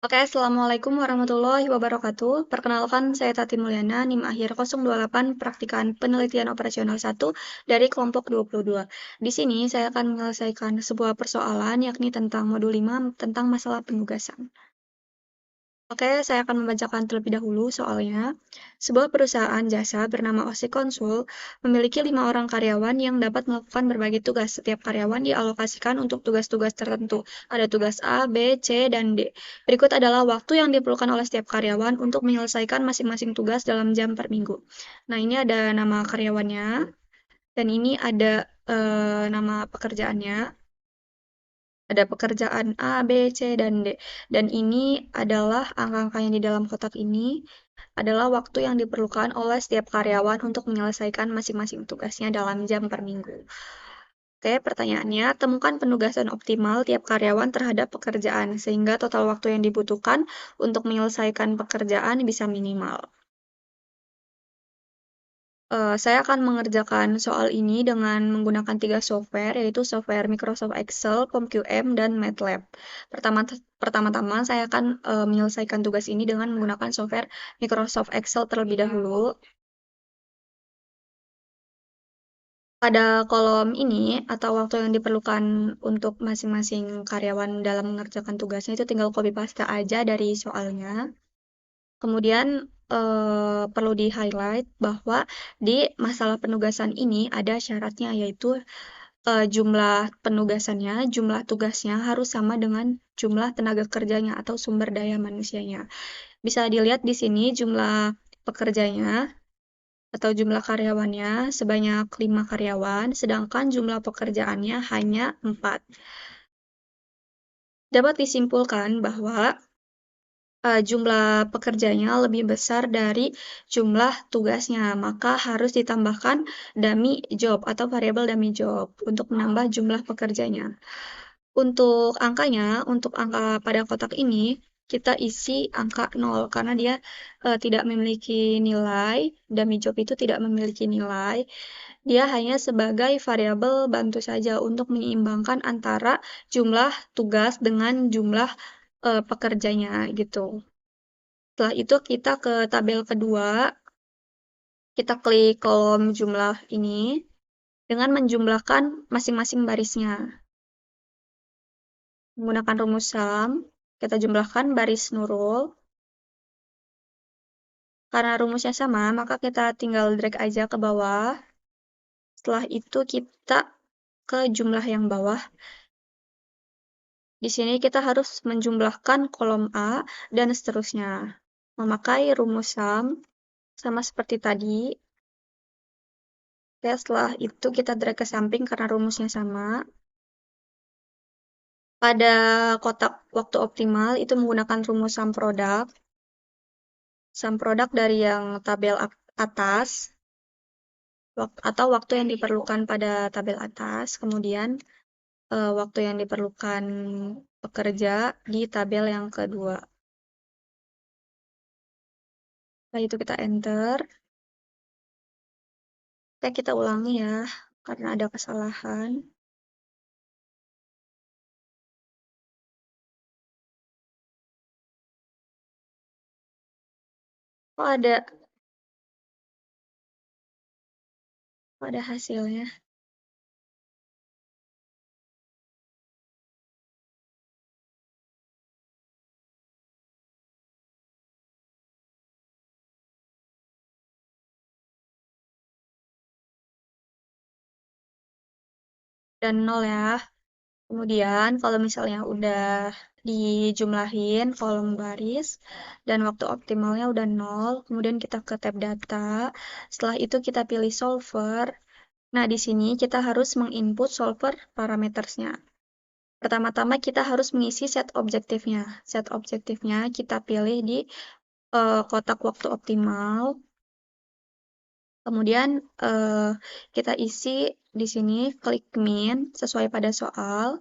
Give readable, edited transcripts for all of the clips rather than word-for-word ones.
Oke, Assalamualaikum warahmatullahi wabarakatuh. Perkenalkan, saya Tati Mulyana, NIM akhir 028, Praktikan Penelitian Operasional 1 dari kelompok 22. Di sini saya akan menyelesaikan sebuah persoalan, yakni tentang modul 5, tentang masalah penugasan. Oke, saya akan membacakan terlebih dahulu soalnya. Sebuah perusahaan jasa bernama OC Konsul memiliki 5 orang karyawan yang dapat melakukan berbagai tugas. Setiap karyawan dialokasikan untuk tugas-tugas tertentu. Ada tugas A, B, C, dan D. Berikut adalah waktu yang diperlukan oleh setiap karyawan untuk menyelesaikan masing-masing tugas dalam jam per minggu. Nah, ini ada nama karyawannya, dan ini ada nama pekerjaannya. Ada pekerjaan A, B, C, dan D. Dan ini adalah angka-angka yang di dalam kotak ini adalah waktu yang diperlukan oleh setiap karyawan untuk menyelesaikan masing-masing tugasnya dalam jam per minggu. Oke, pertanyaannya, temukan penugasan optimal tiap karyawan terhadap pekerjaan, sehingga total waktu yang dibutuhkan untuk menyelesaikan pekerjaan bisa minimal. Saya akan mengerjakan soal ini dengan menggunakan 3 software, yaitu software Microsoft Excel, PomQM, dan MATLAB. Pertama-tama saya akan menyelesaikan tugas ini dengan menggunakan software Microsoft Excel terlebih dahulu. Pada kolom ini, atau waktu yang diperlukan untuk masing-masing karyawan dalam mengerjakan tugasnya, itu tinggal copy paste aja dari soalnya. Kemudian perlu di-highlight bahwa di masalah penugasan ini ada syaratnya, yaitu jumlah penugasannya, jumlah tugasnya harus sama dengan jumlah tenaga kerjanya atau sumber daya manusianya. Bisa dilihat di sini jumlah pekerjanya atau jumlah karyawannya sebanyak 5 karyawan, sedangkan jumlah pekerjaannya hanya 4. Dapat disimpulkan bahwa jumlah pekerjanya lebih besar dari jumlah tugasnya, maka harus ditambahkan dummy job atau variabel dummy job untuk menambah jumlah pekerjanya. Untuk angkanya, untuk angka pada kotak ini, kita isi angka 0 karena dia tidak memiliki nilai, dummy job itu tidak memiliki nilai, dia hanya sebagai variabel bantu saja untuk menyeimbangkan antara jumlah tugas dengan jumlah pekerjanya gitu. Setelah itu kita ke tabel kedua, kita klik kolom jumlah ini dengan menjumlahkan masing-masing barisnya. Menggunakan rumus sum, kita jumlahkan baris nurul. Karena rumusnya sama, maka kita tinggal drag aja ke bawah. Setelah itu kita ke jumlah yang bawah. Di sini kita harus menjumlahkan kolom A dan seterusnya. Memakai rumus sum, sama seperti tadi. Oke, setelah itu kita drag ke samping karena rumusnya sama. Pada kotak waktu optimal itu menggunakan rumus sum product. Sum product dari yang tabel atas atau waktu yang diperlukan pada tabel atas, kemudian waktu yang diperlukan pekerja di tabel yang kedua. Setelah itu kita enter. Oke, kita ulangi ya, karena ada kesalahan. Oh, ada hasilnya. Dan 0 ya. Kemudian kalau misalnya udah dijumlahin kolom baris dan waktu optimalnya udah 0, kemudian kita ke tab data. Setelah itu kita pilih solver. Nah, di sini kita harus menginput solver parametersnya. Pertama-tama kita harus mengisi set objektifnya. Set objektifnya kita pilih di kotak waktu optimal. Kemudian kita isi di sini klik min sesuai pada soal.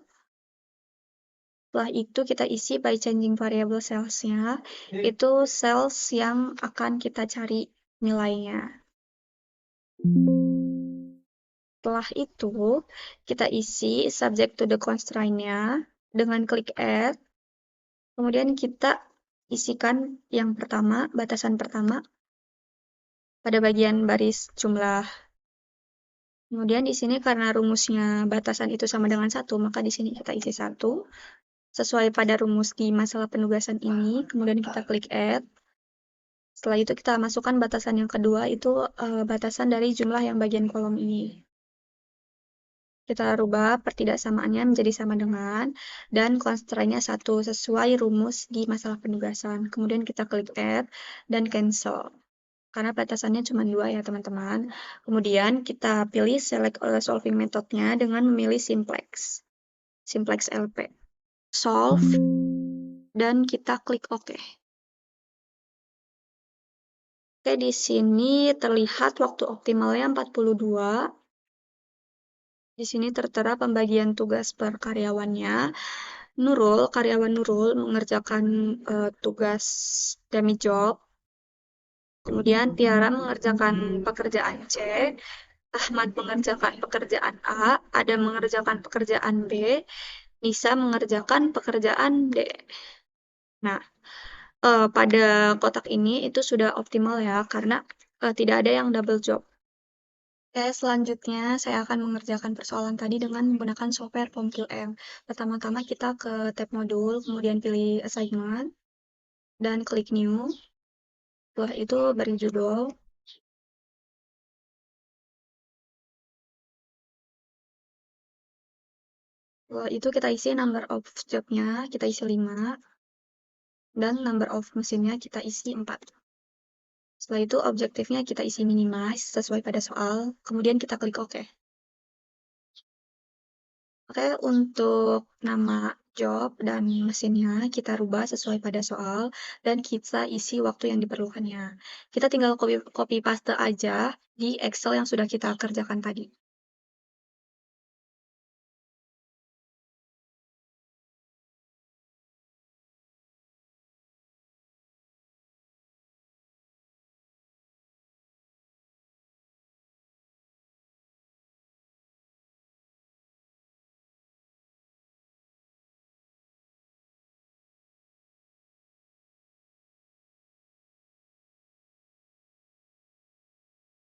Setelah itu kita isi by changing variable cells-nya. Itu cells yang akan kita cari nilainya. Setelah itu kita isi subject to the constraint-nya dengan klik add. Kemudian kita isikan yang pertama, batasan pertama, pada bagian baris jumlah. Kemudian di sini karena rumusnya batasan itu sama dengan 1, maka di sini kita isi 1, sesuai pada rumus di masalah penugasan ini, kemudian kita klik add. Setelah itu kita masukkan batasan yang kedua, itu batasan dari jumlah yang bagian kolom ini. Kita rubah pertidaksamaannya menjadi sama dengan, dan constraint-nya 1, sesuai rumus di masalah penugasan. Kemudian kita klik add, dan cancel. Karena batasannya cuma 2 ya teman-teman. Kemudian kita pilih select solving methodnya dengan memilih simplex. Simplex LP. Solve, dan kita klik OK. Oke, di sini terlihat waktu optimalnya 42. Di sini tertera pembagian tugas per karyawannya. Karyawan Nurul mengerjakan tugas demi job. Kemudian Tiara mengerjakan pekerjaan C, Ahmad mengerjakan pekerjaan A, Adam mengerjakan pekerjaan B, Nisa mengerjakan pekerjaan D. Nah, pada kotak ini itu sudah optimal ya, karena tidak ada yang double job. Oke, selanjutnya saya akan mengerjakan persoalan tadi dengan menggunakan software PomQM. Pertama-tama kita ke tab modul, kemudian pilih assignment, dan klik new. Setelah itu beri judul. Setelah itu kita isi number of job-nya, kita isi 5. Dan number of mesinnya kita isi 4. Setelah itu objektifnya kita isi minimize sesuai pada soal, kemudian kita klik OK. Oke, untuk nama job dan mesinnya kita rubah sesuai pada soal, dan kita isi waktu yang diperlukannya. Kita tinggal copy paste aja di Excel yang sudah kita kerjakan tadi.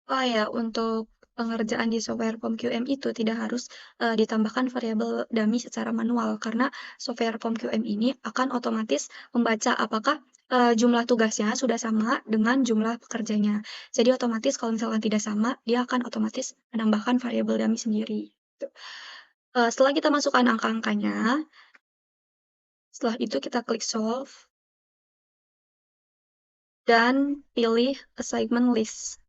Oh ya, untuk pengerjaan di software PomQM itu tidak harus ditambahkan variabel dummy secara manual, karena software PomQM ini akan otomatis membaca apakah jumlah tugasnya sudah sama dengan jumlah pekerjanya. Jadi otomatis kalau misalkan tidak sama, dia akan otomatis menambahkan variabel dummy sendiri. Gitu. Setelah kita masukkan angka-angkanya, setelah itu kita klik solve, dan pilih assignment list.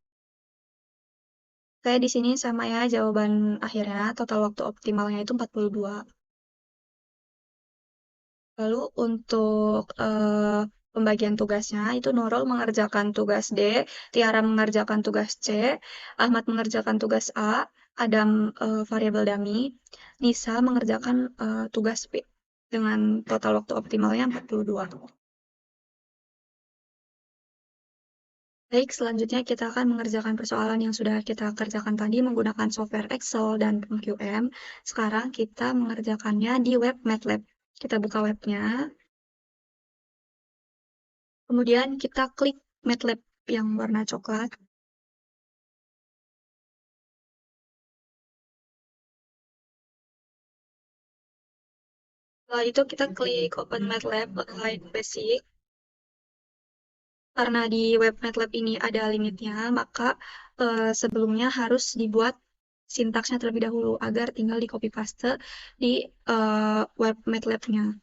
Kayak di sini sama ya jawaban akhirnya, total waktu optimalnya itu 42. Lalu untuk pembagian tugasnya itu Nurul mengerjakan tugas D, Tiara mengerjakan tugas C, Ahmad mengerjakan tugas A, Adam variabel dummy, Nisa mengerjakan tugas B dengan total waktu optimalnya 42. Baik, selanjutnya kita akan mengerjakan persoalan yang sudah kita kerjakan tadi menggunakan software Excel dan PomQM. Sekarang kita mengerjakannya di web MATLAB. Kita buka webnya, kemudian kita klik MATLAB yang warna coklat. Setelah itu kita klik Open MATLAB Online Basic. Karena di web MATLAB ini ada limitnya, maka sebelumnya harus dibuat sintaksnya terlebih dahulu agar tinggal di copy paste di web MATLAB-nya.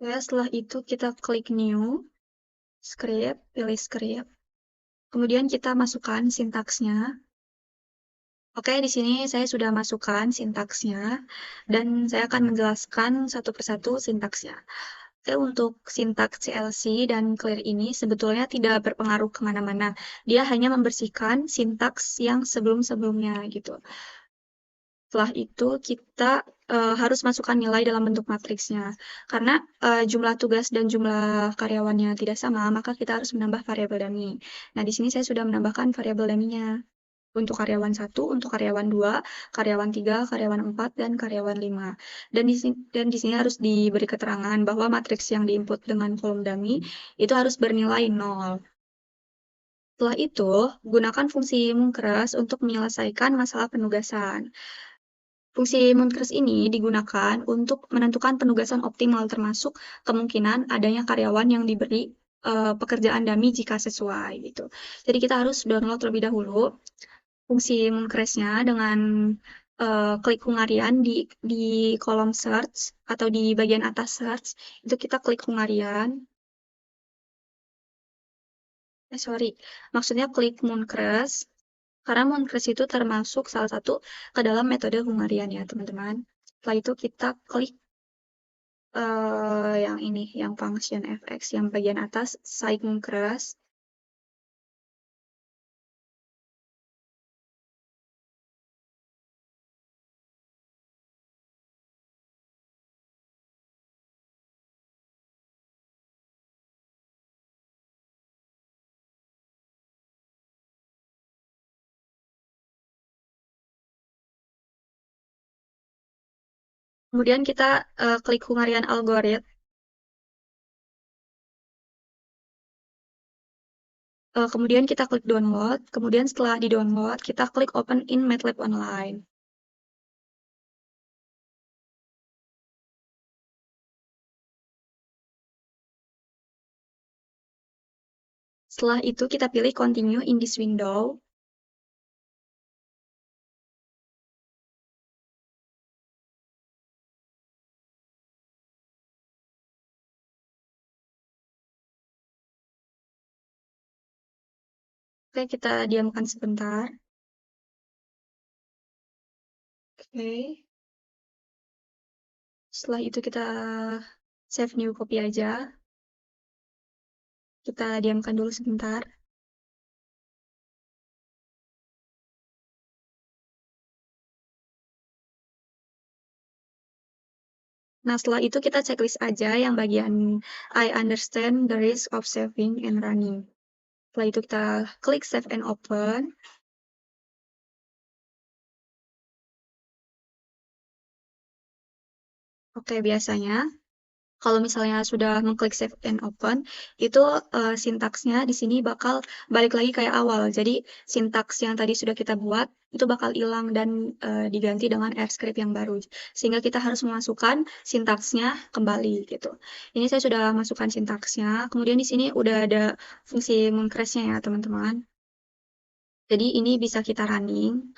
Ya, setelah itu kita klik New, Script, pilih Script. Kemudian kita masukkan sintaksnya. Oke, di sini saya sudah masukkan sintaksnya, dan saya akan menjelaskan satu persatu sintaksnya. Oke, untuk sintaks CLC dan clear ini sebetulnya tidak berpengaruh kemana-mana. Dia hanya membersihkan sintaks yang sebelum-sebelumnya gitu. Setelah itu kita harus masukkan nilai dalam bentuk matriksnya. Karena jumlah tugas dan jumlah karyawannya tidak sama, maka kita harus menambah variabel dummy. Nah, di sini saya sudah menambahkan variabel dummy-nya. untuk karyawan 1, untuk karyawan 2, karyawan 3, karyawan 4, dan karyawan 5. Dan di sini harus diberi keterangan bahwa matriks yang diinput dengan kolom dummy itu harus bernilai 0. Setelah itu, gunakan fungsi Munkres untuk menyelesaikan masalah penugasan. Fungsi Munkres ini digunakan untuk menentukan penugasan optimal termasuk kemungkinan adanya karyawan yang diberi pekerjaan dummy jika sesuai gitu. Jadi kita harus download terlebih dahulu fungsi Munkresnya dengan klik Hungarian di kolom search atau di bagian atas search itu kita klik Hungarian. Sorry, maksudnya klik Munkres. Karena Munkres itu termasuk salah satu ke dalam metode Hungarian ya, teman-teman. Setelah itu kita klik yang ini, yang function fx, yang bagian atas, site Munkres. Kemudian kita klik Hungarian algorithm. Kemudian kita klik download. Kemudian setelah di-download, kita klik open in MATLAB Online. Setelah itu kita pilih continue in this window. Oke, kita diamkan sebentar. Oke. Setelah itu kita save new copy aja. Kita diamkan dulu sebentar. Nah, setelah itu kita checklist aja yang bagian I understand the risk of saving and running. Setelah itu kita klik save and open. Oke, biasanya kalau misalnya sudah mengklik save and open, itu sintaksnya di sini bakal balik lagi kayak awal. Jadi sintaks yang tadi sudah kita buat itu bakal hilang dan diganti dengan R script yang baru. Sehingga kita harus memasukkan sintaksnya kembali gitu. Ini saya sudah masukkan sintaksnya. Kemudian di sini udah ada fungsi Mooncrest-nya ya, teman-teman. Jadi ini bisa kita running.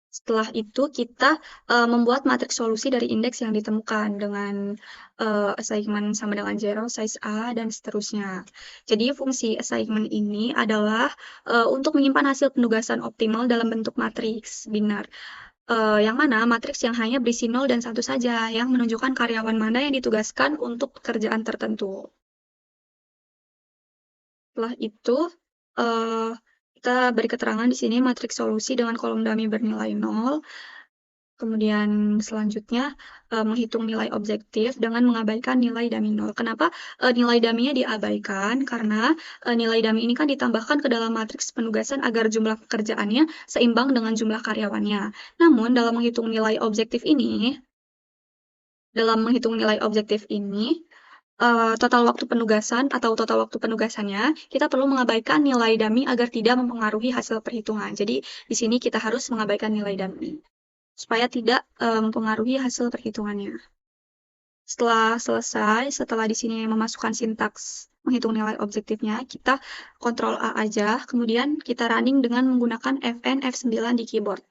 Setelah itu kita membuat matriks solusi dari indeks yang ditemukan dengan assignment sama dengan 0, size A, dan seterusnya. Jadi fungsi assignment ini adalah untuk menyimpan hasil penugasan optimal dalam bentuk matriks binar. Yang mana matriks yang hanya berisi 0 dan 1 saja, yang menunjukkan karyawan mana yang ditugaskan untuk pekerjaan tertentu. Setelah itu, kita beri keterangan di sini matriks solusi dengan kolom dummy bernilai 0. Kemudian selanjutnya menghitung nilai objektif dengan mengabaikan nilai dummy 0. Kenapa nilai dummy-nya diabaikan? Karena nilai dummy ini kan ditambahkan ke dalam matriks penugasan agar jumlah pekerjaannya seimbang dengan jumlah karyawannya. Namun dalam menghitung nilai objektif ini, total waktu penugasan atau total waktu penugasannya, kita perlu mengabaikan nilai dummy agar tidak mempengaruhi hasil perhitungan. Jadi di sini kita harus mengabaikan nilai dummy supaya tidak mempengaruhi hasil perhitungannya. Setelah selesai, setelah di sini memasukkan sintaks menghitung nilai objektifnya, kita Ctrl A aja, kemudian kita running dengan menggunakan Fn F9 di keyboard.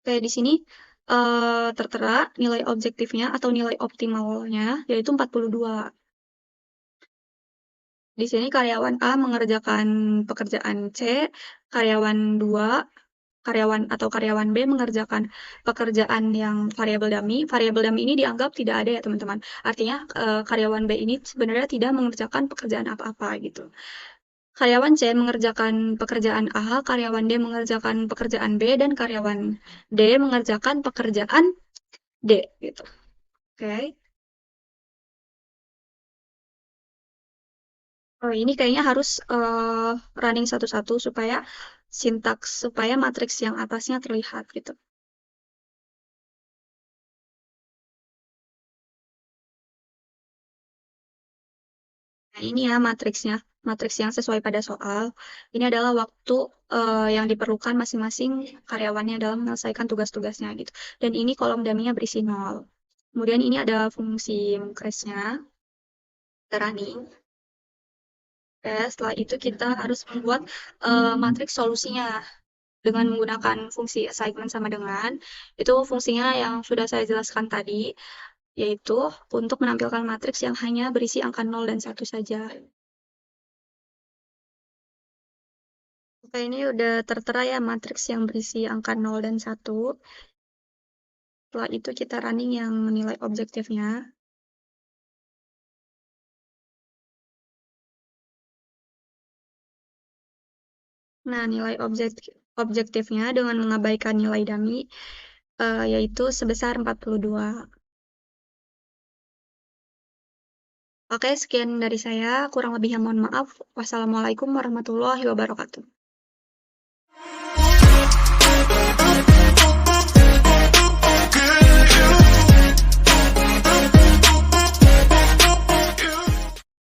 Oke, di sini tertera nilai objektifnya atau nilai optimalnya, yaitu 42. Di sini karyawan A mengerjakan pekerjaan C, karyawan 2 karyawan B mengerjakan pekerjaan yang variabel dummy. Variabel dummy ini dianggap tidak ada ya, teman-teman. Artinya karyawan B ini sebenarnya tidak mengerjakan pekerjaan apa-apa gitu. Karyawan C mengerjakan pekerjaan A, karyawan D mengerjakan pekerjaan B, dan karyawan D mengerjakan pekerjaan D gitu. Oke. Oh, ini kayaknya harus running satu-satu supaya sintaks, supaya matriks yang atasnya terlihat gitu. Nah, ini ya matriksnya, matriks yang sesuai pada soal. Ini adalah waktu yang diperlukan masing-masing karyawannya dalam menyelesaikan tugas-tugasnya gitu. Dan ini kolom dummy-nya berisi nol. Kemudian ini ada fungsi crash-nya, running. Setelah itu kita harus membuat matriks solusinya dengan menggunakan fungsi assignment sama dengan. Itu fungsinya yang sudah saya jelaskan tadi, yaitu untuk menampilkan matriks yang hanya berisi angka 0 dan 1 saja. Oke, ini udah tertera ya matriks yang berisi angka 0 dan 1. Setelah itu kita running yang menilai objektifnya. Nah, nilai objektifnya dengan mengabaikan nilai dummy, yaitu sebesar 42. Oke, sekian dari saya. Kurang lebihnya mohon maaf. Wassalamualaikum warahmatullahi wabarakatuh.